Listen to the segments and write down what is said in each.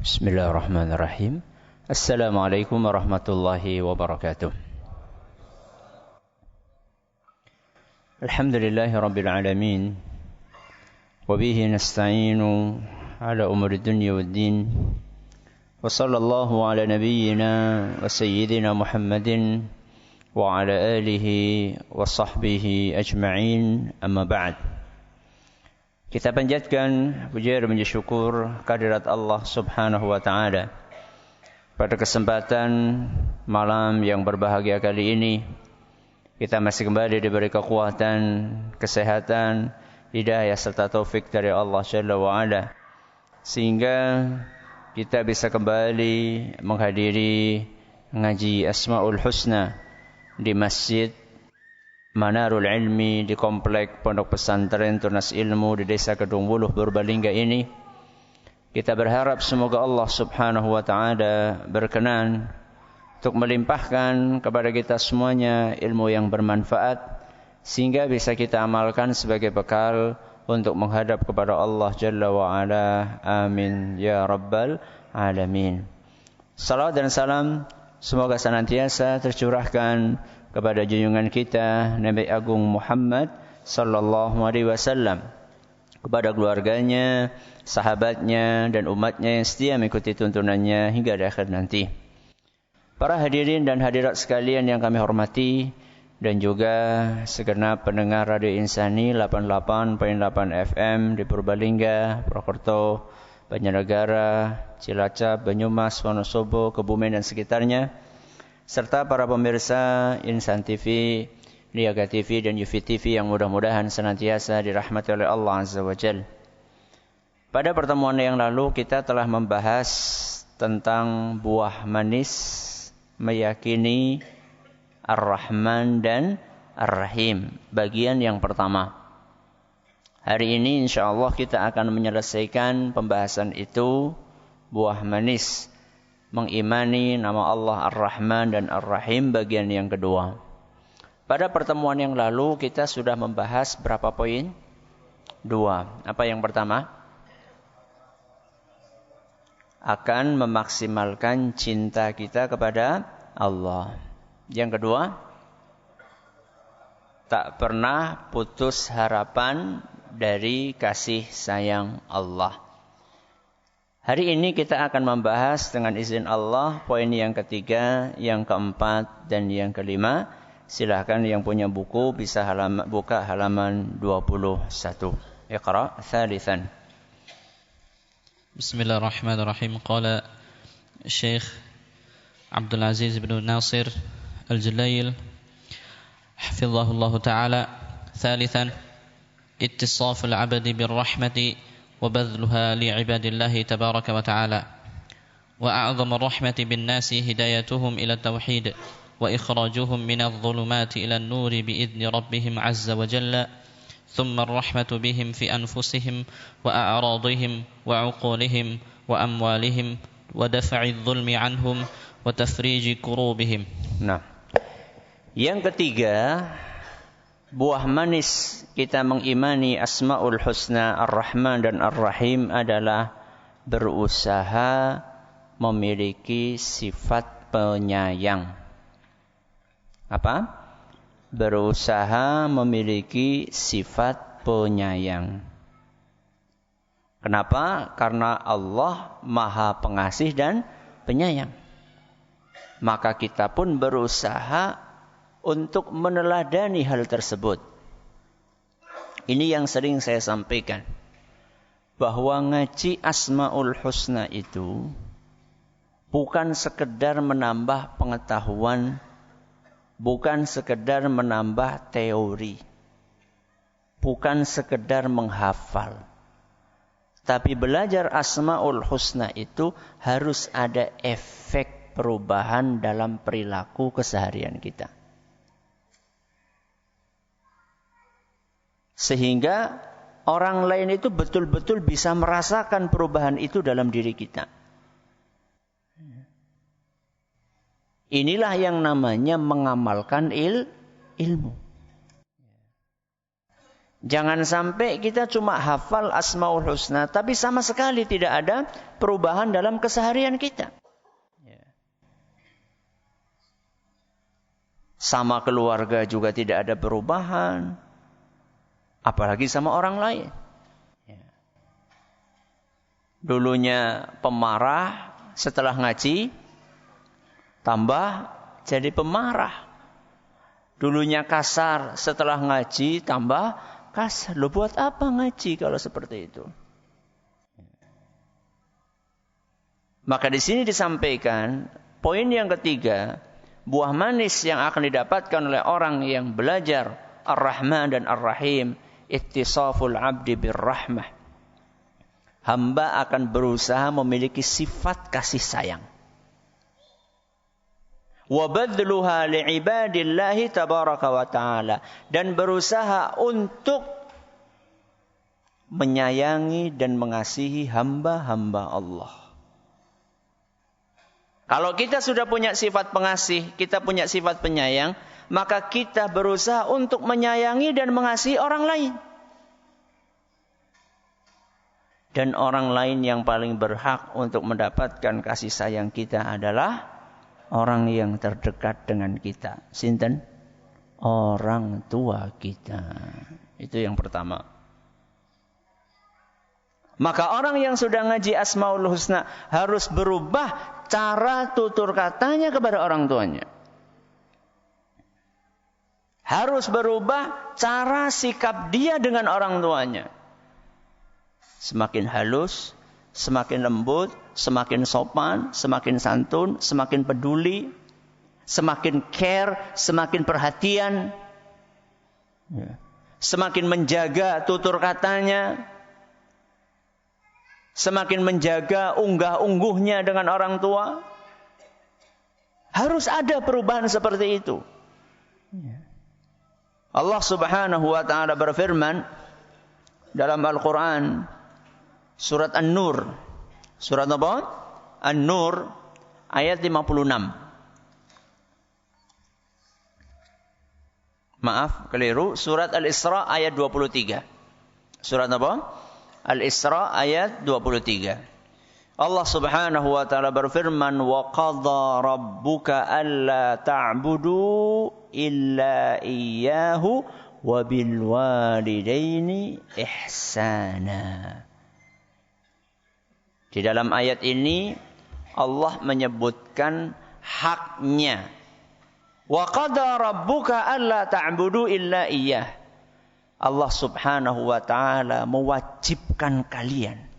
Bismillahirrahmanirrahim. Assalamualaikum warahmatullahi wabarakatuh. Alhamdulillahi rabbil alamin. Wabihi nasta'inu ala umuri dunya waddin. Wa sallallahu ala nabiyyina wa sayyidina Muhammadin wa ala alihi wa sahbihi ajma'in, amma ba'd. Kita panjatkan puja dan puji syukur kehadirat Allah Subhanahu wa taala. Pada kesempatan malam yang berbahagia kali ini, kita masih kembali diberi kekuatan, kesehatan, hidayah serta taufik dari Allah Jalla wa Ala, sehingga kita bisa kembali menghadiri ngaji Asmaul Husna di Masjid Manarul Ilmi di komplek Pondok Pesantren Tunas Ilmu di Desa Kedung Wuluh Purbalingga ini. Kita berharap semoga Allah Subhanahu wa taala berkenan untuk melimpahkan kepada kita semuanya ilmu yang bermanfaat, sehingga bisa kita amalkan sebagai bekal untuk menghadap kepada Allah Jalla wa Ala. Amin ya rabbal alamin. Salawat dan salam semoga senantiasa tercurahkan kepada junjungan kita Nabi Agung Muhammad sallallahu alaihi wasallam, kepada keluarganya, sahabatnya dan umatnya yang setia mengikuti tuntunannya hingga di akhir nanti. Para hadirin dan hadirat sekalian yang kami hormati, dan juga segenap pendengar Radio Insani 88.8 FM di Purbalingga, Purwokerto, Banjarnegara, Cilacap, Banyumas, Wonosobo, Kebumen dan sekitarnya, serta para pemirsa Insan TV, Niaga TV dan Yufi TV yang mudah-mudahan senantiasa dirahmati oleh Allah Azza wa Jalla. Pada pertemuan yang lalu kita telah membahas tentang buah manis meyakini Ar-Rahman dan Ar-Rahim, bagian yang pertama. Hari ini insyaallah kita akan menyelesaikan pembahasan itu, buah manis mengimani nama Allah Ar-Rahman dan Ar-Rahim, bagian yang kedua. Pada pertemuan yang lalu kita sudah membahas berapa poin? 2. Apa yang pertama? Akan memaksimalkan cinta kita kepada Allah. Yang kedua, tak pernah putus harapan dari kasih sayang Allah. Hari ini kita akan membahas dengan izin Allah poin yang ketiga, yang keempat, dan yang kelima. Silahkan yang punya buku bisa buka halaman 21. Iqra thalithan. Bismillahirrahmanirrahim. Qala Syekh Abdul Aziz bin Nasir Al-Jalail hafizahullah ta'ala. Thalithan, ittisaful abadi birrahmati وبذلها لعباد الله تبارك وتعالى. وأعظم الرحمة بالناس هدايتهم إلى التوحيد وإخراجهم من الظلمات إلى النور بإذن ربهم عز وجل. ثم الرحمة بهم في أنفسهم وأعراضهم وعقولهم وأموالهم ودفع الظلم عنهم وتفريج كروبهم. Nah, yang ketiga, buah manis kita mengimani Asmaul Husna Ar-Rahman dan Ar-Rahim adalah berusaha memiliki sifat penyayang. Apa? Berusaha memiliki sifat penyayang. Kenapa? Karena Allah Maha Pengasih dan Penyayang. Maka kita pun berusaha untuk meneladani hal tersebut. Ini yang sering saya sampaikan, bahwa ngaji Asmaul Husna itu bukan sekedar menambah pengetahuan, bukan sekedar menambah teori, bukan sekedar menghafal. Tapi belajar Asmaul Husna itu harus ada efek perubahan dalam perilaku keseharian kita. Sehingga orang lain itu betul-betul bisa merasakan perubahan itu dalam diri kita. Inilah yang namanya mengamalkan ilmu. Jangan sampai kita cuma hafal Asmaul Husna, tapi sama sekali tidak ada perubahan dalam keseharian kita. Sama keluarga juga tidak ada perubahan, apalagi sama orang lain. Dulunya pemarah, setelah ngaji tambah jadi pemarah. Dulunya kasar, setelah ngaji tambah kasar. Loh, buat apa ngaji kalau seperti itu? Maka di sini disampaikan poin yang ketiga, buah manis yang akan didapatkan oleh orang yang belajar Ar-Rahman dan Ar-Rahim, ittisaful abdi birrahmah. Hamba akan berusaha memiliki sifat kasih sayang. Wa badluha li'ibadillahi tabaraka wa ta'ala. Dan berusaha untuk menyayangi dan mengasihi hamba-hamba Allah. Kalau kita sudah punya sifat pengasih, kita punya sifat penyayang, maka kita berusaha untuk menyayangi dan mengasihi orang lain. Dan orang lain yang paling berhak untuk mendapatkan kasih sayang kita adalah orang yang terdekat dengan kita. Sinten? Orang tua kita. Itu yang pertama. Maka orang yang sudah ngaji Asmaul Husna harus berubah cara tutur katanya kepada orang tuanya. Harus berubah cara sikap dia dengan orang tuanya. Semakin halus, semakin lembut, semakin sopan, semakin santun, semakin peduli, semakin care, semakin perhatian, semakin menjaga tutur katanya, semakin menjaga unggah-ungguhnya dengan orang tua. Harus ada perubahan seperti itu. Allah Subhanahu wa ta'ala berfirman dalam Al-Quran, surat An-Nur. Surat apa? An-Nur ayat 56. Maaf, keliru. Surat Al-Isra ayat 23. Surat apa? Al-Isra ayat 23. Allah Subhanahu wa ta'ala berfirman, wa qadha rabbuka alla ta'budu illa iyyahu wa bil walidaini ihsana. Di dalam ayat ini Allah menyebutkan haknya. Wa qadha rabbuka alla ta'budu illa iyyah. Allah Subhanahu wa ta'ala mewajibkan kalian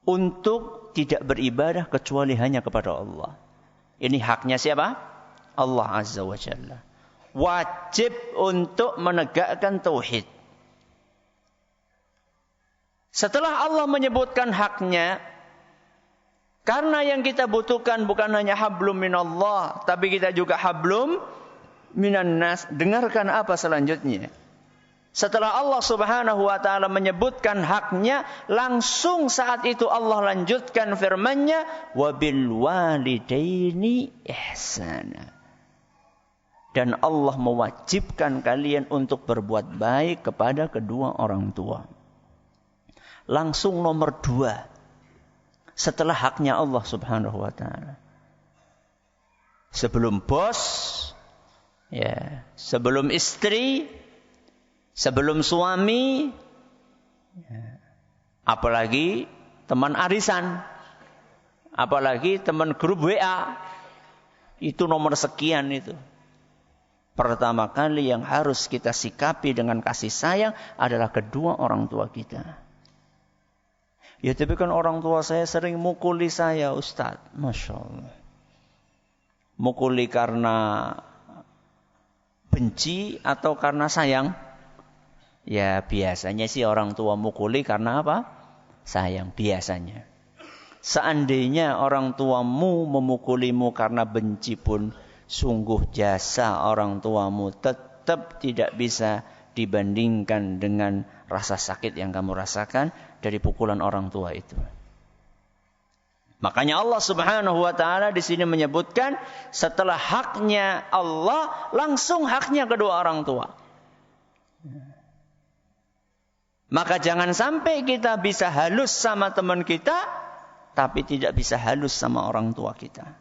untuk tidak beribadah kecuali hanya kepada Allah. Ini haknya siapa? Allah Azza wa Jalla. Wajib untuk menegakkan tauhid. Setelah Allah menyebutkan haknya, karena yang kita butuhkan bukan hanya hablum minallah, tapi kita juga hablum minan nas. Dengarkan apa selanjutnya. Setelah Allah Subhanahu wa ta'ala menyebutkan haknya, langsung saat itu Allah lanjutkan firman-Nya, wa bil walidaini ihsana. Dan Allah mewajibkan kalian untuk berbuat baik kepada kedua orang tua. Langsung nomor 2 setelah haknya Allah Subhanahu wa ta'ala. Sebelum bos, ya, sebelum istri, sebelum suami, ya, apalagi teman arisan, apalagi teman grup WA, itu nomor sekian itu. Pertama kali yang harus kita sikapi dengan kasih sayang adalah kedua orang tua kita. Ya, tapi kan orang tua saya sering mukuli saya, Ustaz. Masya Allah. Mukuli karena benci atau karena sayang? Ya, biasanya sih orang tua mukuli karena apa? Sayang, biasanya. Seandainya orang tuamu memukulimu karena benci pun, sungguh jasa orang tuamu tetap tidak bisa dibandingkan dengan rasa sakit yang kamu rasakan dari pukulan orang tua itu. Makanya Allah Subhanahu wa ta'ala di sini menyebutkan setelah haknya Allah, langsung haknya kedua orang tua. Maka jangan sampai kita bisa halus sama teman kita, tapi tidak bisa halus sama orang tua kita.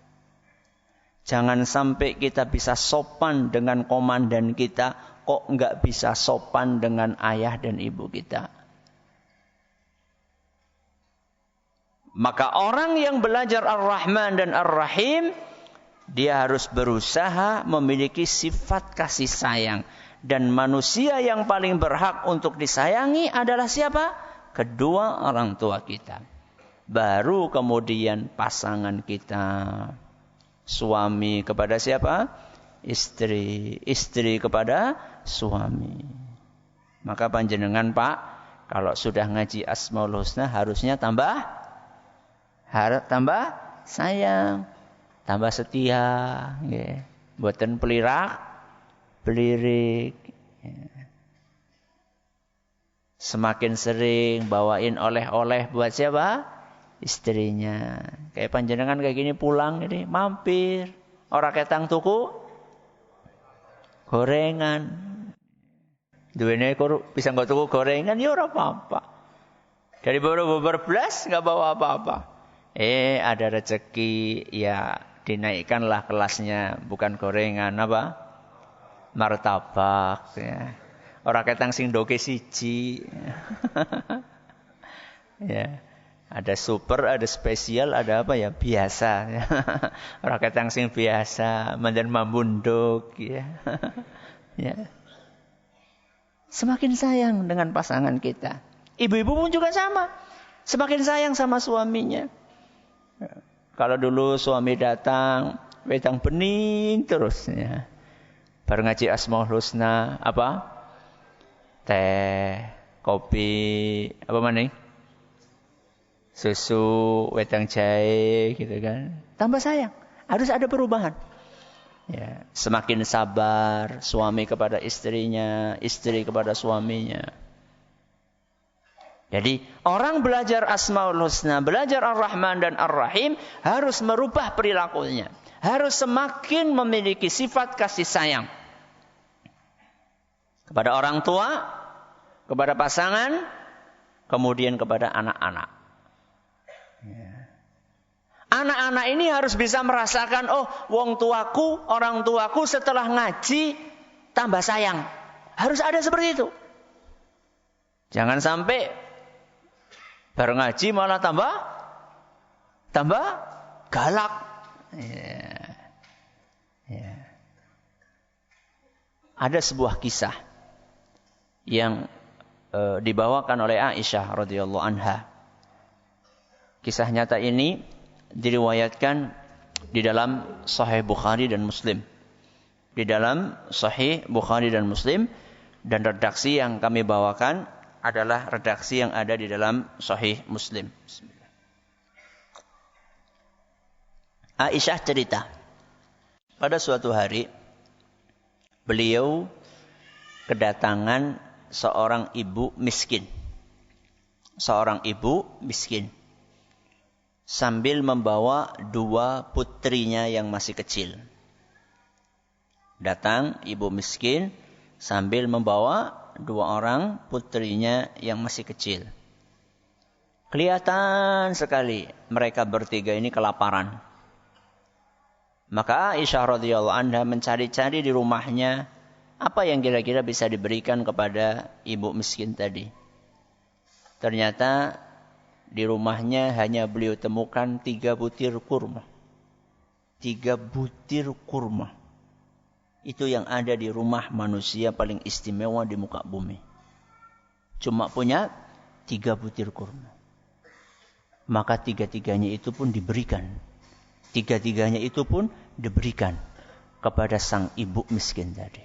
Jangan sampai kita bisa sopan dengan komandan kita, kok enggak bisa sopan dengan ayah dan ibu kita. Maka orang yang belajar Ar-Rahman dan Ar-Rahim, dia harus berusaha memiliki sifat kasih sayang. Dan manusia yang paling berhak untuk disayangi adalah siapa? Kedua orang tua kita. Baru kemudian pasangan kita. Suami kepada siapa? Istri. Istri kepada suami. Maka panjenengan Pak, kalau sudah ngaji Asmaul Husna harusnya tambah sayang, tambah setia, nggih. Mboten pelirik. Semakin sering bawain oleh-oleh buat siapa? Istrinya. Kayak panjenengan kayak gini pulang ini mampir, ora ketang tuku gorengan. Duwene bisa nggak tuku gorengan ya ora apa-apa. Dari beberapa belas nggak bawa apa-apa. Ada rezeki, ya dinaikkanlah kelasnya, bukan gorengan apa? Martabak ya. Ora ketang sing doke siji. Ya. Ada super, ada spesial, ada apa ya? Biasa ya. Ora ketang sing biasa, mandan mambunduk ya. Ya. Semakin sayang dengan pasangan kita. Ibu-ibu pun juga sama. Semakin sayang sama suaminya. Kalau dulu suami datang, wedang bening terus ya. Baru ngaji Asmaul Husna, apa? Teh, kopi, apa maning? Susu, wedang jahe gitu kan. Tambah sayang. Harus ada perubahan. Ya, semakin sabar suami kepada istrinya, istri kepada suaminya. Jadi orang belajar Asmaul Husna, belajar Ar-Rahman dan Ar-Rahim harus merubah perilakunya. Harus semakin memiliki sifat kasih sayang. Kepada orang tua, kepada pasangan, kemudian kepada anak-anak. Ya. Anak-anak ini harus bisa merasakan, oh wong tuaku, orang tuaku setelah ngaji tambah sayang. Harus ada seperti itu. Jangan sampai baru ngaji malah tambah galak. Ya. Ada sebuah kisah yang dibawakan oleh Aisyah radhiyallahu anha. Kisah nyata ini diriwayatkan di dalam Sahih Bukhari dan Muslim. Di dalam Sahih Bukhari dan Muslim, dan redaksi yang kami bawakan adalah redaksi yang ada di dalam Sahih Muslim. Aisyah cerita, pada suatu hari beliau kedatangan seorang ibu miskin. Seorang ibu miskin sambil membawa dua putrinya yang masih kecil. Datang ibu miskin sambil membawa dua orang putrinya yang masih kecil. Kelihatan sekali mereka bertiga ini kelaparan. Maka Aisyah radhiyallahu anha mencari-cari di rumahnya apa yang kira-kira bisa diberikan kepada ibu miskin tadi. Ternyata di rumahnya hanya beliau temukan 3 butir kurma. 3 butir kurma. Itu yang ada di rumah manusia paling istimewa di muka bumi. Cuma punya 3 butir kurma. Maka 3-tiganya itu pun diberikan. 3-tiganya itu pun diberikan kepada sang ibu miskin tadi.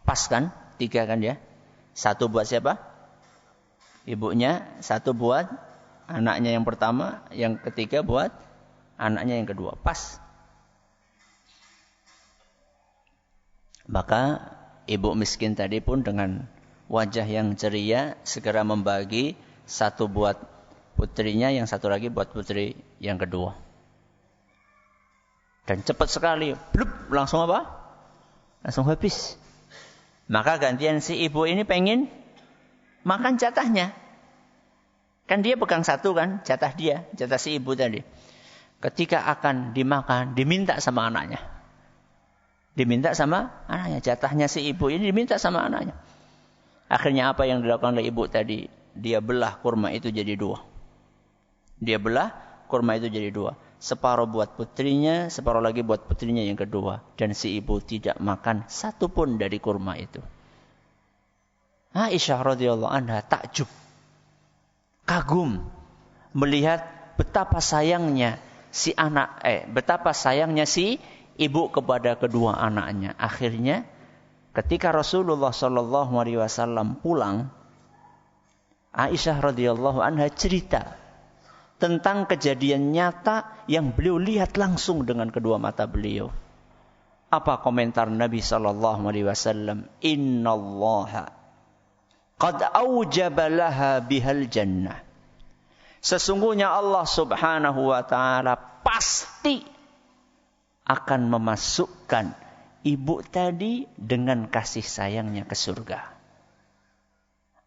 Pas kan? 3 kan ya? 1 buat siapa? Ibunya, 1 buat anaknya yang pertama, yang ketiga buat anaknya yang kedua. Pas. Maka ibu miskin tadi pun dengan wajah yang ceria segera membagi 1 buat putrinya, yang 1 lagi buat putri yang kedua. Dan cepat sekali, blup, langsung apa? Langsung habis. Maka gantian si ibu ini pengen makan jatahnya. Kan dia pegang satu kan, jatah dia, jatah si ibu tadi. Ketika akan dimakan, diminta sama anaknya. Diminta sama anaknya, jatahnya si ibu ini diminta sama anaknya. Akhirnya apa yang dilakukan oleh ibu tadi? Dia belah kurma itu jadi dua. Dia belah kurma itu jadi dua. Separuh buat putrinya, separuh lagi buat putrinya yang kedua. Dan si ibu tidak makan satu pun dari kurma itu. Aisyah radhiyallahu anha takjub, kagum melihat betapa sayangnya betapa sayangnya si ibu kepada kedua anaknya. Akhirnya ketika Rasulullah sallallahu alaihi wasallam pulang, Aisyah radhiyallahu anha cerita tentang kejadian nyata yang beliau lihat langsung dengan kedua mata beliau. Apa komentar Nabi sallallahu alaihi wasallam? Innallaha qad aujaba laha bihal jannah. Sesungguhnya Allah subhanahu wa ta'ala pasti akan memasukkan ibu tadi dengan kasih sayangnya ke surga.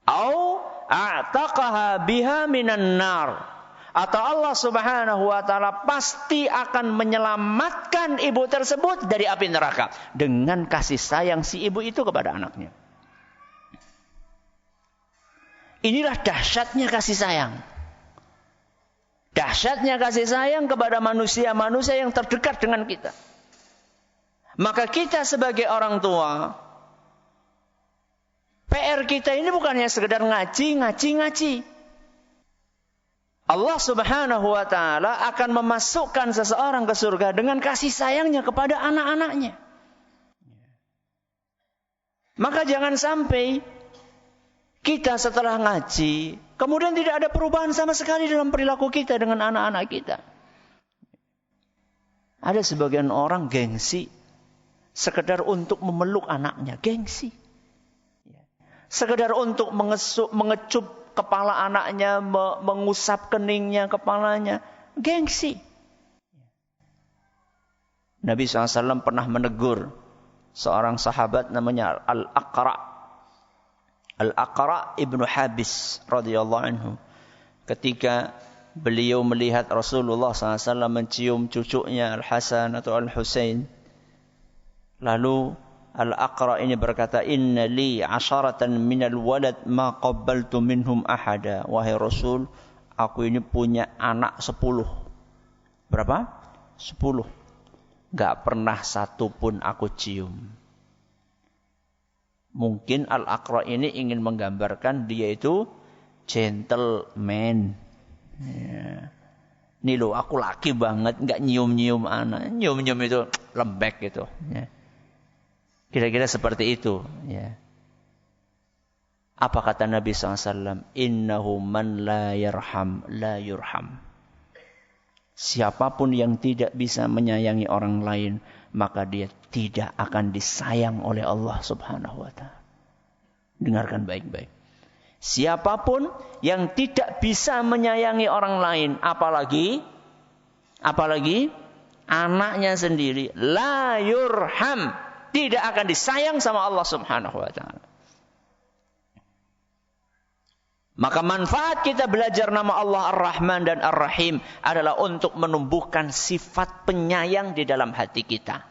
Au a'taqaha biha minan nar. Atau Allah subhanahu wa ta'ala pasti akan menyelamatkan ibu tersebut dari api neraka. Dengan kasih sayang si ibu itu kepada anaknya. Inilah dahsyatnya kasih sayang. Dahsyatnya kasih sayang kepada manusia-manusia yang terdekat dengan kita. Maka kita sebagai orang tua, PR kita ini bukannya sekedar ngaji. Allah subhanahu wa ta'ala akan memasukkan seseorang ke surga dengan kasih sayangnya kepada anak-anaknya. Maka jangan sampai kita setelah ngaji, kemudian tidak ada perubahan sama sekali dalam perilaku kita dengan anak-anak kita. Ada sebagian orang gengsi, sekedar untuk memeluk anaknya, gengsi. Sekedar untuk mengecup kepala anaknya, mengusap keningnya, kepalanya, gengsi. Nabi SAW pernah menegur seorang sahabat namanya Al-Aqra ibnu Habis radhiyallahu anhu. Ketika beliau melihat Rasulullah SAW mencium cucunya Al-Hasan atau Al-Husain. Lalu Al-Aqra ini berkata, Inna li 'asharatan minal walad ma qabbaltu minhum ahada. Wahai Rasul, aku ini punya anak 10. Berapa? 10. Gak pernah satu pun aku cium. Mungkin Al-Aqra ini ingin menggambarkan dia itu gentleman. Ya. Nih loh, aku laki banget, gak nyium-nyium anak. Nyium-nyium itu lembek gitu. Ya. Kira-kira seperti itu. Ya. Apa kata Nabi SAW? Innahu man la yarham, la yurham. Siapapun yang tidak bisa menyayangi orang lain, maka dia tidak akan disayang oleh Allah subhanahu wa ta'ala. Dengarkan baik-baik. Siapapun yang tidak bisa menyayangi orang lain, apalagi anaknya sendiri, la yurham, tidak akan disayang sama Allah subhanahu wa ta'ala. Maka manfaat kita belajar nama Allah Ar-Rahman dan Ar-Rahim adalah untuk menumbuhkan sifat penyayang di dalam hati kita.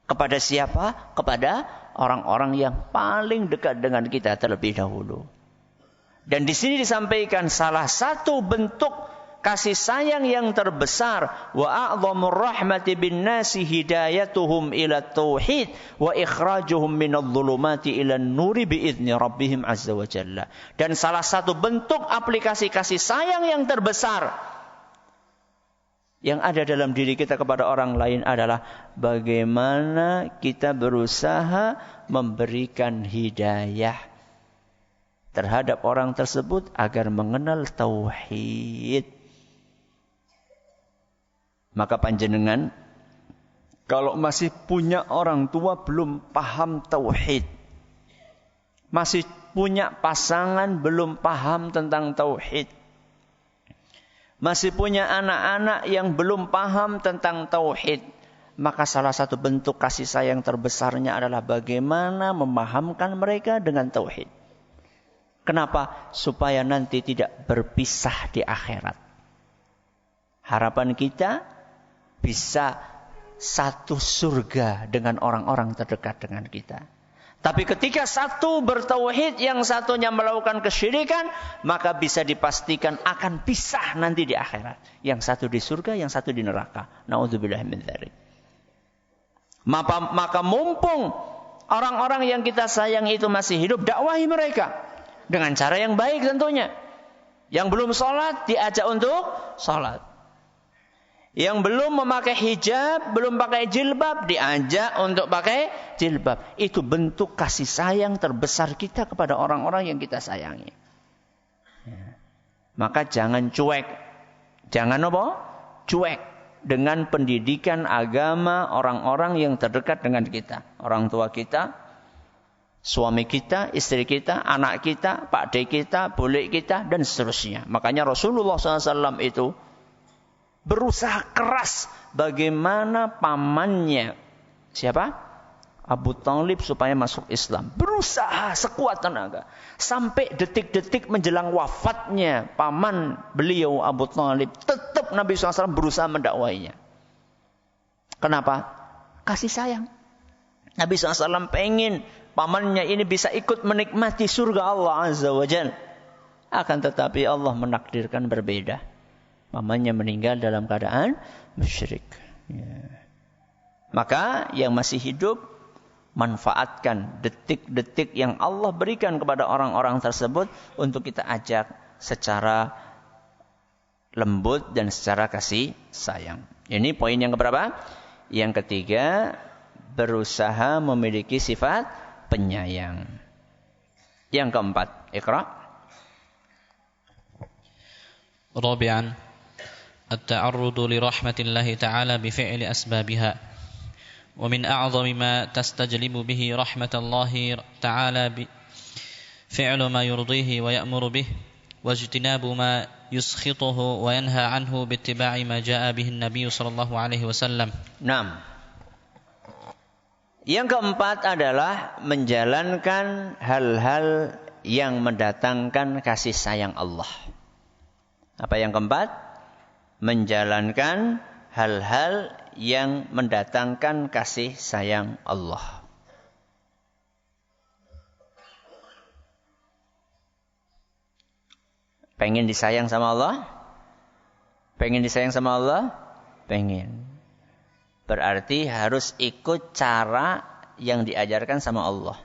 Kepada siapa? Kepada orang-orang yang paling dekat dengan kita terlebih dahulu. Dan di sini disampaikan salah satu bentuk kasih sayang yang terbesar, wa a'dhamur rahmati bin nasi hidayatuhum ila tauhid wa ikhrajuhum minadh dhulumati ila an-nuri bi idzni rabbihim azza wa jalla. Dan salah satu bentuk aplikasi kasih sayang yang terbesar yang ada dalam diri kita kepada orang lain adalah bagaimana kita berusaha memberikan hidayah terhadap orang tersebut agar mengenal tauhid. Maka panjenengan kalau masih punya orang tua belum paham tauhid, masih punya pasangan belum paham tentang tauhid, masih punya anak-anak yang belum paham tentang tauhid, maka salah satu bentuk kasih sayang terbesarnya adalah bagaimana memahamkan mereka dengan tauhid. Kenapa? Supaya nanti tidak berpisah di akhirat. Harapan kita bisa satu surga dengan orang-orang terdekat dengan kita. Tapi ketika satu bertauhid, yang satunya melakukan kesyirikan, maka bisa dipastikan akan pisah nanti di akhirat. Yang satu di surga, yang satu di neraka. Na'udzubillah min dzalik. Maka mumpung orang-orang yang kita sayang itu masih hidup, dakwahi mereka dengan cara yang baik tentunya. Yang belum sholat diajak untuk sholat. Yang belum memakai hijab, belum pakai jilbab, diajak untuk pakai jilbab. Itu bentuk kasih sayang terbesar kita kepada orang-orang yang kita sayangi. Maka jangan cuek. Jangan apa? Cuek dengan pendidikan agama orang-orang yang terdekat dengan kita. Orang tua kita, suami kita, istri kita, anak kita, pakde kita, bule kita, dan seterusnya. Makanya Rasulullah SAW itu berusaha keras bagaimana pamannya, siapa? Abu Thalib, supaya masuk Islam. Berusaha sekuat tenaga. Sampai detik-detik menjelang wafatnya paman beliau Abu Thalib, tetap Nabi SAW berusaha mendakwainya. Kenapa? Kasih sayang. Nabi SAW pengen pamannya ini bisa ikut menikmati surga Allah Azza wa Jalla. Akan tetapi Allah menakdirkan berbeda. Pamannya meninggal dalam keadaan musyrik. Ya. Maka yang masih hidup, manfaatkan detik-detik yang Allah berikan kepada orang-orang tersebut untuk kita ajak secara lembut dan secara kasih sayang. Ini poin yang keberapa? Yang ketiga, berusaha memiliki sifat penyayang. Yang keempat, Iqra. Rabi'an, التعرض لرحمة الله تعالى بفعل أسبابها ومن أعظم ما تستجلب به رحمة الله تعالى فعل ما يرضيه ويأمر به واجتناب ما يسخطه وينهى عنه باتباع ما جاء به النبي صلى الله عليه وسلم. Naam. Yang keempat adalah menjalankan hal-hal yang mendatangkan kasih sayang Allah. Apa yang keempat? Menjalankan hal-hal yang mendatangkan kasih sayang Allah. Pengen disayang sama Allah? Pengen disayang sama Allah? Pengen. Berarti harus ikut cara yang diajarkan sama Allah.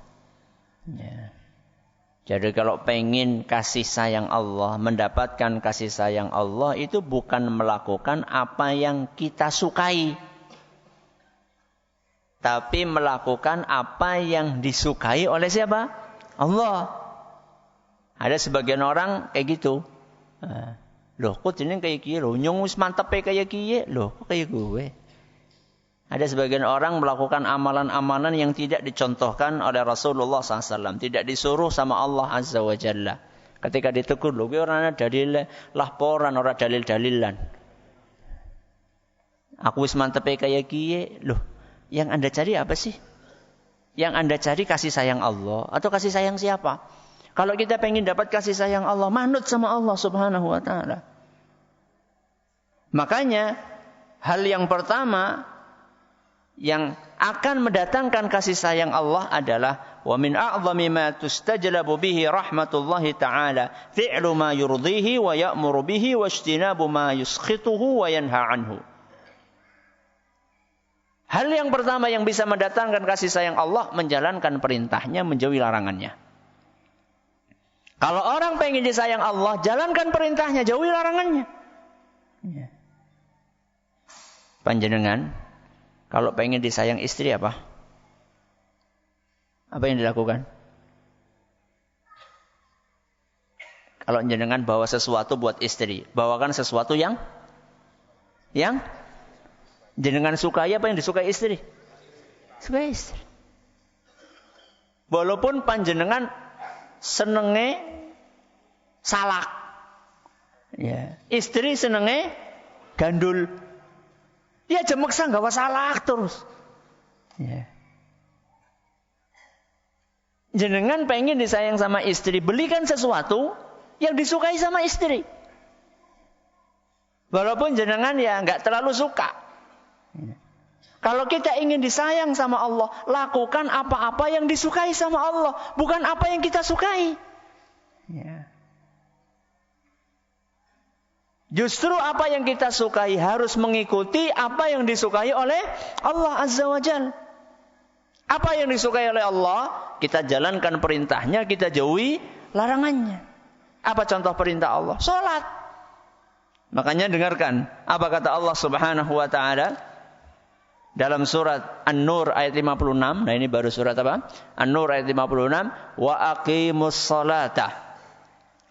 Ya. Jadi kalau pengen kasih sayang Allah, mendapatkan kasih sayang Allah, itu bukan melakukan apa yang kita sukai, tapi melakukan apa yang disukai oleh siapa? Allah. Ada sebagian orang kayak gitu. Loh, kok jeneng kayak gini? Loh, nyong wis mantep kayak gini. Loh, kok kayak gue? Ada sebagian orang melakukan amalan-amalan yang tidak dicontohkan oleh Rasulullah SAW. Tidak disuruh sama Allah Azza wa Jalla. Ketika ditegur, loh, orang ada dalil laporan, orang dalil-dalilan. Aku wis mantep kayak gini. Loh, yang Anda cari apa sih? Yang Anda cari kasih sayang Allah atau kasih sayang siapa? Kalau kita pengen dapat kasih sayang Allah, manut sama Allah Subhanahu wa Ta'ala. Makanya hal yang pertama yang akan mendatangkan kasih sayang Allah adalah wa min a'zami ma tustajlabu bihi rahmatullahi ta'ala fi'lu ma yurdihi wa ya'muru bihi wa ijtinabu ma yuskhituhu wa yanha anhu. Hal yang pertama yang bisa mendatangkan kasih sayang Allah, menjalankan perintahnya, menjauhi larangannya. Kalau orang pengen disayang Allah, jalankan perintahnya, jauhi larangannya. Panjenengan kalau pengen disayang istri apa? Apa yang dilakukan? Kalau jenengan bawa sesuatu buat istri, bawakan sesuatu yang jenengan sukai. Apa yang disukai istri? Sukai istri. Walaupun panjenengan senenge salak, ya. Istri senenge gandul. Dia aja maksa gawa salak terus. Ya. Jenengan pengen disayang sama istri, belikan sesuatu yang disukai sama istri. Walaupun jenengan ya nggak terlalu suka. Kalau kita ingin disayang sama Allah, lakukan apa-apa yang disukai sama Allah, bukan apa yang kita sukai. Ya. Justru apa yang kita sukai harus mengikuti apa yang disukai oleh Allah Azza wa Jalla. Apa yang disukai oleh Allah, kita jalankan perintahnya, kita jauhi larangannya. Apa contoh perintah Allah? Salat. Makanya dengarkan apa kata Allah Subhanahu wa taala dalam surat An-Nur ayat 56. Nah, ini baru surat apa? An-Nur ayat 56, wa aqimus salata.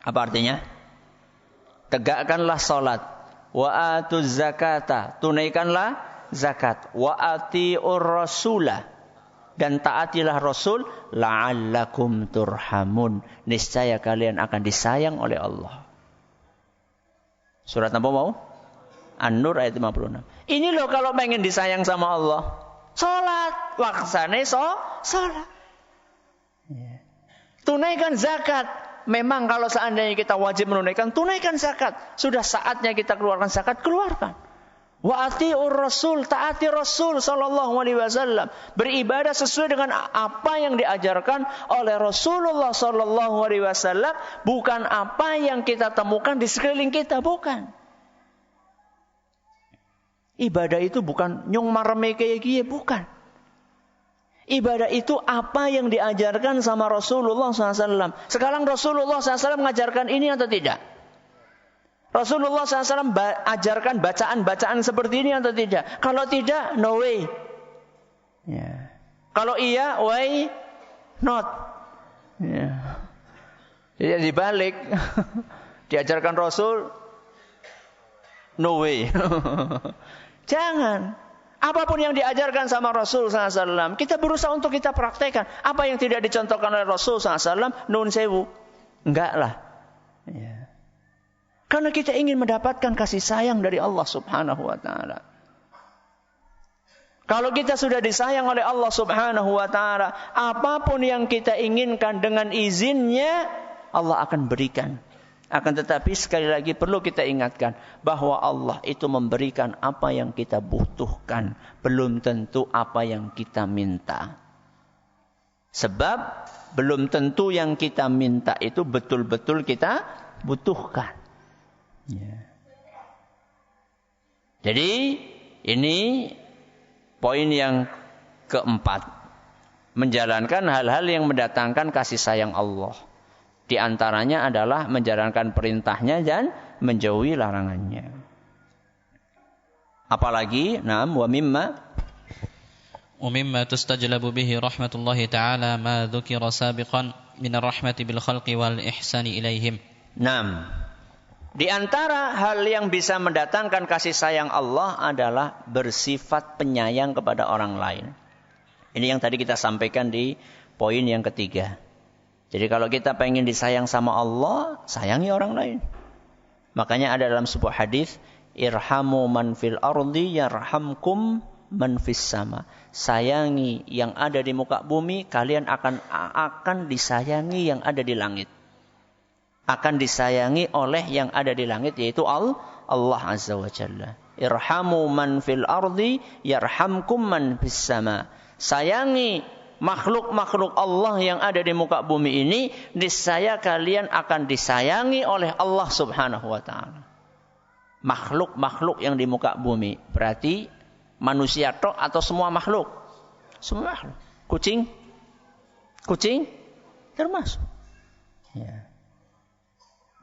Apa artinya? Tegakkanlah salat. Wa atuz zakata, tunaikanlah zakat. Wa atiur rasulah, dan taatilah Rasul, la'allakum turhamun, niscaya kalian akan disayang oleh Allah. Surat apa mau? An-Nur ayat 56. Ini loh kalau pengen disayang sama Allah, salat, laksane salat. Tunaikan zakat. Memang kalau seandainya kita wajib menunaikan, tunaikan zakat. Sudah saatnya kita keluarkan zakat, keluarkan. Wa atiur rasul, taati Rasul sallallahu alaihi wasallam. Beribadah sesuai dengan apa yang diajarkan oleh Rasulullah sallallahu alaihi wasallam, bukan apa yang kita temukan di sekeliling kita, bukan. Ibadah itu bukan nyong mareme kayak gini, bukan. Ibadah itu apa yang diajarkan sama Rasulullah SAW. Sekarang Rasulullah SAW mengajarkan ini atau tidak? Rasulullah SAW ajarkan bacaan-bacaan seperti ini atau tidak? Kalau tidak, no way. Ya. Kalau iya, why not? Ya. Jadi dibalik. Diajarkan Rasul, no way. Jangan. Apapun yang diajarkan sama Rasul SAW, kita berusaha untuk kita praktekkan. Apa yang tidak dicontohkan oleh Rasul SAW, nun sewu. Enggak lah. Ya. Karena kita ingin mendapatkan kasih sayang dari Allah Subhanahu wa ta'ala. Kalau kita sudah disayang oleh Allah Subhanahu wa ta'ala, apapun yang kita inginkan dengan izinnya, Allah akan berikan. Akan tetapi sekali lagi perlu kita ingatkan bahwa Allah itu memberikan apa yang kita butuhkan, belum tentu apa yang kita minta. Sebab belum tentu yang kita minta itu betul-betul kita butuhkan. Ya. Jadi ini poin yang keempat, menjalankan hal-hal yang mendatangkan kasih sayang Allah. Di antaranya adalah menjalankan perintahnya dan menjauhi larangannya. Apalagi, wa mimma tustajlabu bihi rahmatullahi ta'ala ma dzukira sabiqan min ar-rahmati bil khalqi wal ihsani ilaihim. Di antara hal yang bisa mendatangkan kasih sayang Allah adalah bersifat penyayang kepada orang lain. Ini yang tadi kita sampaikan di poin yang ketiga. Jadi kalau kita pengen disayang sama Allah, sayangi orang lain. Makanya ada dalam sebuah hadis, irhamu man fil ardi yarhamkum man fis sama. Sayangi yang ada di muka bumi, kalian akan disayangi yang ada di langit. Akan disayangi oleh yang ada di langit, yaitu Allah Azza wa Jalla. Irhamu man fil ardi yarhamkum man fis sama. Sayangi makhluk-makhluk Allah yang ada di muka bumi ini, niscaya kalian akan disayangi oleh Allah Subhanahu wa ta'ala. Makhluk-makhluk yang di muka bumi, berarti manusia tok atau semua makhluk? Semua makhluk. Kucing termasuk. Ya.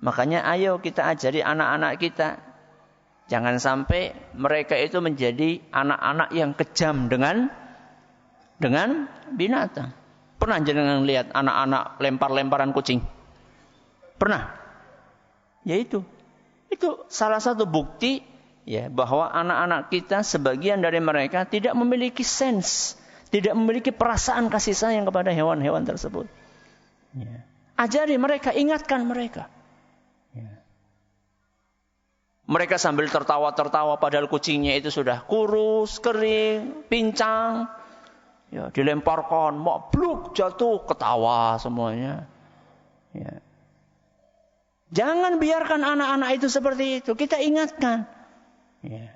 Makanya ayo kita ajari anak-anak kita, jangan sampai mereka itu menjadi anak-anak yang kejam dengan binatang. Pernah jangan lihat anak-anak lempar-lemparan kucing? Pernah? Ya itu salah satu bukti ya bahwa anak-anak kita sebagian dari mereka tidak memiliki sense, tidak memiliki perasaan kasih sayang kepada hewan-hewan tersebut. Ya. Ajari mereka, ingatkan mereka. Ya. Mereka sambil tertawa-tertawa padahal kucingnya itu sudah kurus, kering, pincang. Ya, dilemparkan, bluk jatuh, ketawa semuanya. Ya. Jangan biarkan anak-anak itu seperti itu. Kita ingatkan. Ya.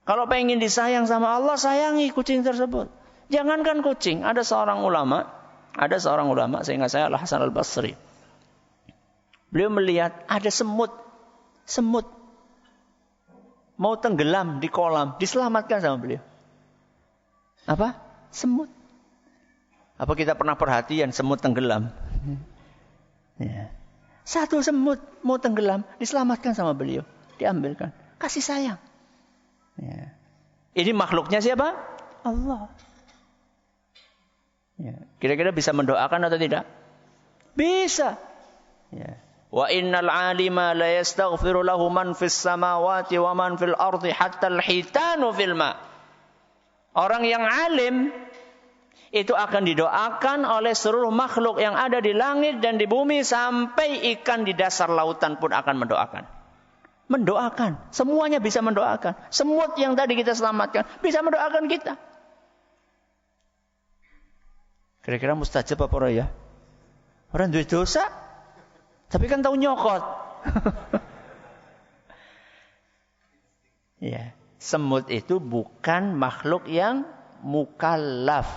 Kalau pengen disayang sama Allah, sayangi kucing tersebut. Jangankan kucing. Ada seorang ulama, seingat saya Al-Hasan Al-Basri. Beliau melihat ada semut mau tenggelam di kolam, diselamatkan sama beliau. Apa? Semut. Apa kita pernah perhatian semut tenggelam? Ya. Satu semut mau tenggelam, diselamatkan sama beliau, diambilkan, kasih sayang. Ya. Ini makhluknya siapa? Allah. Ya. Kira-kira bisa mendoakan atau tidak? Bisa. Ya. Wa innal alima la yastaghfiru lahu man fis samawati wa man fil ardi hatta al-hitanu fil ma. Orang yang alim itu akan didoakan oleh seluruh makhluk yang ada di langit dan di bumi, sampai ikan di dasar lautan pun akan mendoakan. Mendoakan, semuanya bisa mendoakan. Semut yang tadi kita selamatkan bisa mendoakan kita. Kira-kira mustajab apa ya? Orang duit dosa, tapi kan tahu nyokot. Ya, semut itu bukan makhluk yang mukallaf.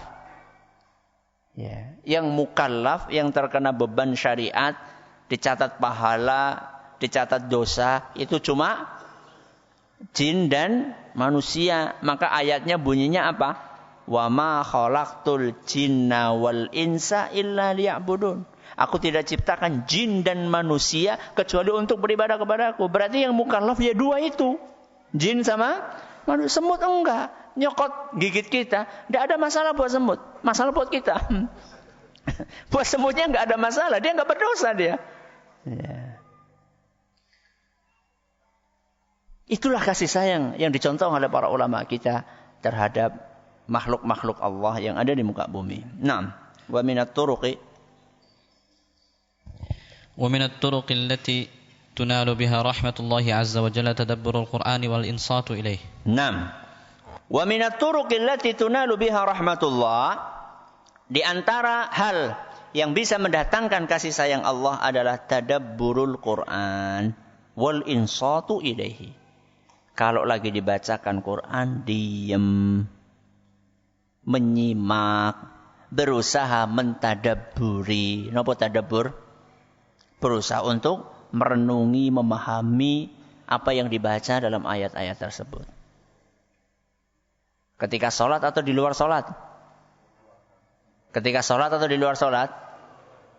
Ya, yang mukallaf, yang terkena beban syariat, dicatat pahala, dicatat dosa, itu cuma jin dan manusia. Maka ayatnya bunyinya apa? Wa ma khalaqtul jinna wal insa illa liya'budun. Aku tidak ciptakan jin dan manusia kecuali untuk beribadah kepadaku. Berarti yang mukallaf ya dua itu. Jin sama manusia. Semut enggak. Nyokot gigit kita. Tidak ada masalah buat semut. Masalah buat kita. Buat semutnya enggak ada masalah. Dia enggak berdosa dia. Ya. Itulah kasih sayang yang dicontoh oleh para ulama kita terhadap makhluk-makhluk Allah yang ada di muka bumi. Naam. Wa minat turuqi. Wa minat turuqi allati tunalu biha rahmatullahi azza wa jalla tadabburul Qur'ani wal insatu ilaih. Naam. Wa minat turuqi allati tunalu biha rahmatullah, di antara hal yang bisa mendatangkan kasih sayang Allah adalah tadabburul Qur'an wal insatu ilaihi. Kalau lagi dibacakan Quran, diam, menyimak, berusaha mentadabburi. Napa tadabbur? Berusaha untuk merenungi, memahami apa yang dibaca dalam ayat-ayat tersebut. Ketika sholat atau di luar sholat? Ketika sholat atau di luar sholat?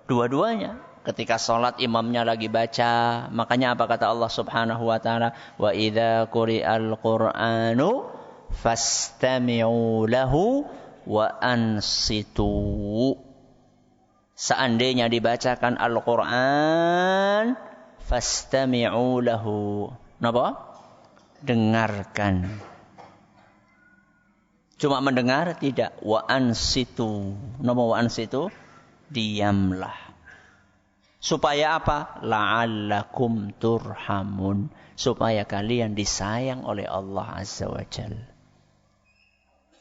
Dua-duanya. Ketika sholat imamnya lagi baca, makanya apa kata Allah Subhanahu wa taala? Wa idza quri'al Qur'anu fastami'u lahu wa ansitu. Seandainya dibacakan Al-Qur'an, fastami'u lahu. Napa? Dengarkan. Cuma mendengar tidak. Wa ansitu. Napa wa ansitu? Diamlah. Supaya apa? La'allakum turhamun. Supaya kalian disayang oleh Allah Azza wa Jalla.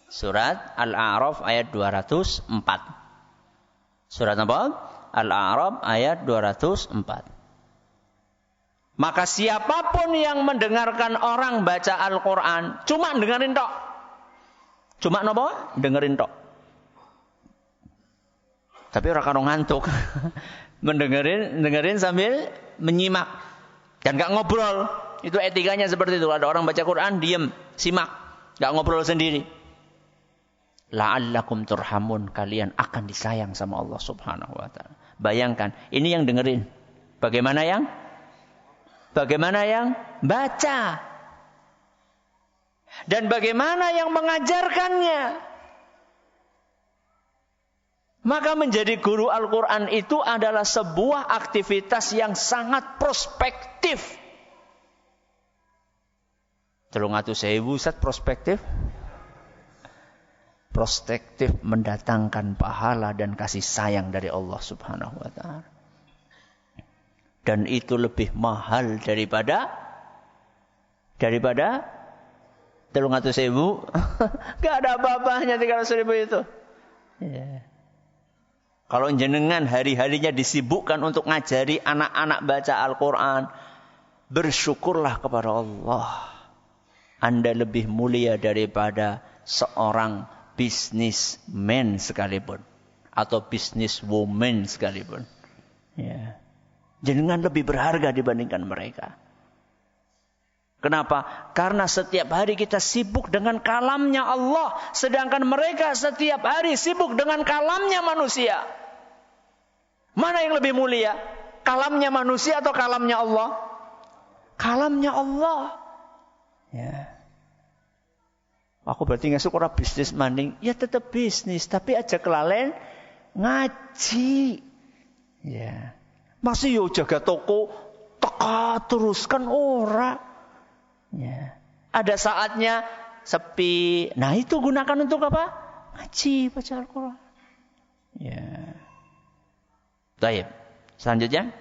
Surat Al-A'raf ayat 204. Surat apa? Al-A'raf ayat 204. Maka siapapun yang mendengarkan orang baca Al-Quran, cuma dengerin tok. Cuma apa? Dengerin tok. Tapi orang karo ngantuk. Mendengerin sambil menyimak dan gak ngobrol. Itu etikanya seperti itu. Ada orang baca Quran, diam, simak, gak ngobrol sendiri. La'allakum turhamun, kalian akan disayang sama Allah Subhanahu wa taala. Bayangkan, ini yang dengerin. Bagaimana yang baca? Dan bagaimana yang mengajarkannya? Maka menjadi guru Al-Quran itu adalah sebuah aktivitas yang sangat prospektif. 300.000 Ustaz prospektif? Prospektif mendatangkan pahala dan kasih sayang dari Allah Subhanahu wa taala. Dan itu lebih mahal daripada 300.000 gak ada apa-apanya 300.000 itu. Ya. Kalau jenengan hari-harinya disibukkan untuk ngajari anak-anak baca Al-Quran, bersyukurlah kepada Allah. Anda lebih mulia daripada seorang businessman sekalipun. Atau businesswoman sekalipun. Ya. Jenengan lebih berharga dibandingkan mereka. Kenapa? Karena setiap hari kita sibuk dengan kalamnya Allah. Sedangkan mereka setiap hari sibuk dengan kalamnya manusia. Mana yang lebih mulia? Kalamnya manusia atau kalamnya Allah? Kalamnya Allah. Ya. Aku berarti nggak suka bisnis maning. Ya tetap bisnis. Tapi aja kelalen ngaji. Ya. Masih yo jaga toko. Teka terus kan ora. Ya. Ada saatnya sepi. Nah itu gunakan untuk apa? Ngaji, baca Al-Quran. Ya. Baik. Selanjutnya.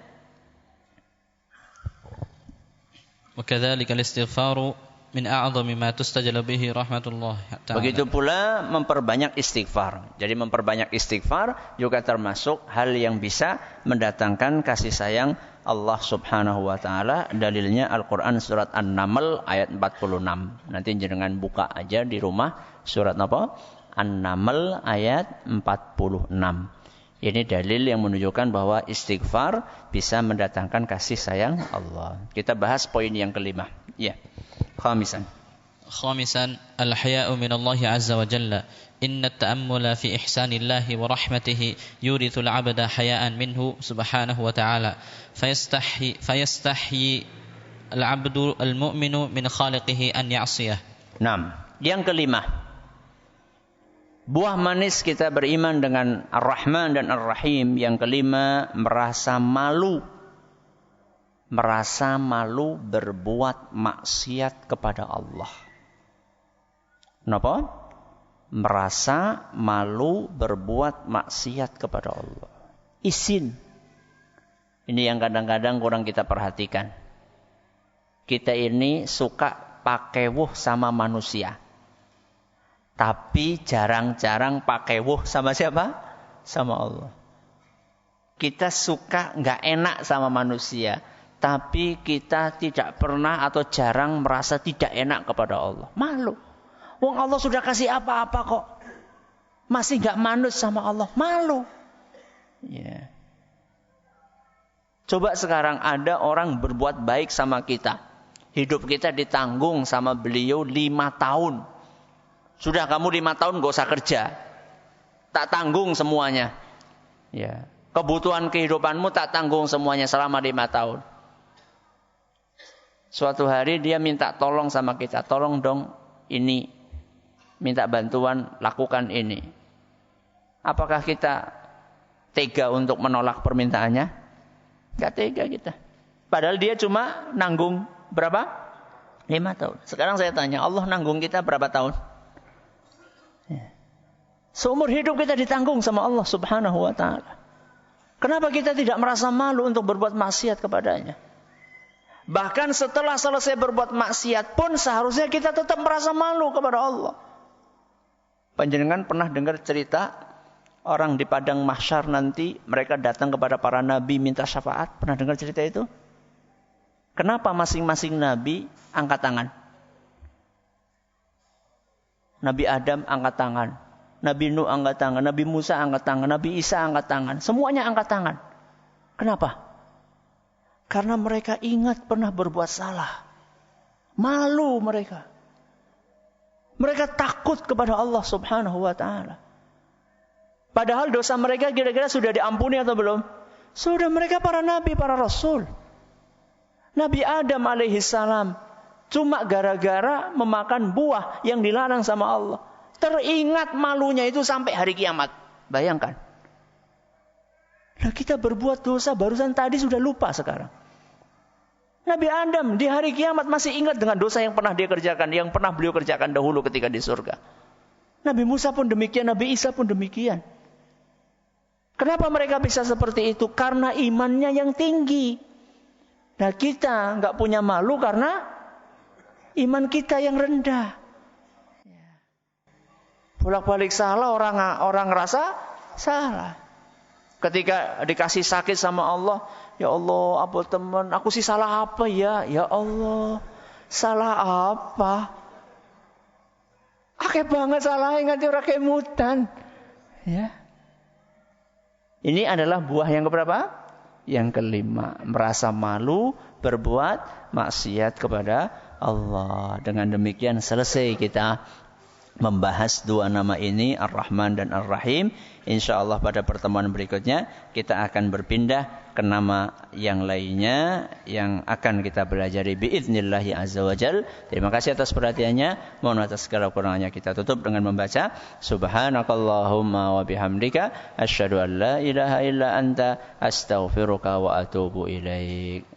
وكذلك الاستغفار من أعظم ما تستجل به رحمة الله تعالى. Begitu pula memperbanyak istighfar. Jadi memperbanyak istighfar juga termasuk hal yang bisa mendatangkan kasih sayang Allah Subhanahu wa taala. Dalilnya Al-Qur'an surat An-Naml ayat 46. Nanti jangan buka aja di rumah surat apa? An-Naml ayat 46. Ini dalil yang menunjukkan bahwa istighfar bisa mendatangkan kasih sayang Allah. Kita bahas poin yang kelima. Ya. Khamisan. الحياء من الله عز وجل إن التأمل في إحسان الله ورحمته يورث العبد حياء منه سبحانه وتعالى فيستحيي العبد المؤمن من خالقه أن يعصيه. Nah, yang kelima. Buah manis kita beriman dengan Ar-Rahman dan Ar-Rahim. Yang kelima, merasa malu. Merasa malu berbuat maksiat kepada Allah. Kenapa? Merasa malu berbuat maksiat kepada Allah. Izin. Ini yang kadang-kadang kurang kita perhatikan. Kita ini suka pakai wuh sama manusia. Tapi jarang-jarang pakai wuh sama siapa? Sama Allah. Kita suka nggak enak sama manusia. Tapi kita tidak pernah atau jarang merasa tidak enak kepada Allah. Malu. Wong Allah sudah kasih apa-apa kok. Masih nggak manut sama Allah. Malu. Ya. Coba sekarang ada orang berbuat baik sama kita. Hidup kita ditanggung sama beliau 5 tahun. Sudah kamu 5 tahun gak usah kerja. Tak tanggung semuanya. Ya. Kebutuhan kehidupanmu tak tanggung semuanya selama 5 tahun. Suatu hari dia minta tolong sama kita. Tolong dong ini. Minta bantuan lakukan ini. Apakah kita tega untuk menolak permintaannya? Gak tega kita. Padahal dia cuma nanggung berapa? 5 tahun. Sekarang saya tanya, Allah nanggung kita berapa tahun? Seumur hidup kita ditanggung sama Allah Subhanahu wa ta'ala. Kenapa kita tidak merasa malu untuk berbuat maksiat kepadanya? Bahkan setelah selesai berbuat maksiat pun seharusnya kita tetap merasa malu kepada Allah. Panjenengan pernah dengar cerita orang di padang mahsyar nanti mereka datang kepada para nabi minta syafaat? Pernah dengar cerita itu? Kenapa masing-masing nabi angkat tangan? Nabi Adam angkat tangan. Nabi Nuh angkat tangan, Nabi Musa angkat tangan, Nabi Isa angkat tangan. Semuanya angkat tangan. Kenapa? Karena mereka ingat pernah berbuat salah. Malu mereka. Mereka takut kepada Allah Subhanahu wa ta'ala. Padahal dosa mereka kira-kira sudah diampuni atau belum? Sudah, mereka para nabi, para rasul. Nabi Adam alaihissalam cuma gara-gara memakan buah yang dilarang sama Allah. Teringat malunya itu sampai hari kiamat. Bayangkan. Nah, kita berbuat dosa barusan tadi sudah lupa sekarang. Nabi Adam di hari kiamat masih ingat dengan dosa yang pernah dia kerjakan, yang pernah beliau kerjakan dahulu ketika di surga. Nabi Musa pun demikian, Nabi Isa pun demikian. Kenapa mereka bisa seperti itu? Karena imannya yang tinggi. Nah, kita nggak punya malu karena iman kita yang rendah. bolak-balik salah, orang ngerasa salah. Ketika dikasih sakit sama Allah, ya Allah, apa teman, aku sih salah apa ya? Ya Allah, salah apa? Akeh banget salahnya nganti ora kemutan. Ya. Ini adalah buah yang keberapa? Yang kelima, merasa malu berbuat maksiat kepada Allah. Dengan demikian selesai kita membahas dua nama ini, Ar-Rahman dan Ar-Rahim. InsyaAllah pada pertemuan berikutnya kita akan berpindah ke nama yang lainnya yang akan kita pelajari biidnillahi azza wa jal. Terima kasih atas perhatiannya. Mohon atas segala kurangnya kita tutup dengan membaca Subhanakallahumma wa bihamdika asyhadu an la ilaha illa anta astaghfiruka wa atubu ilaik.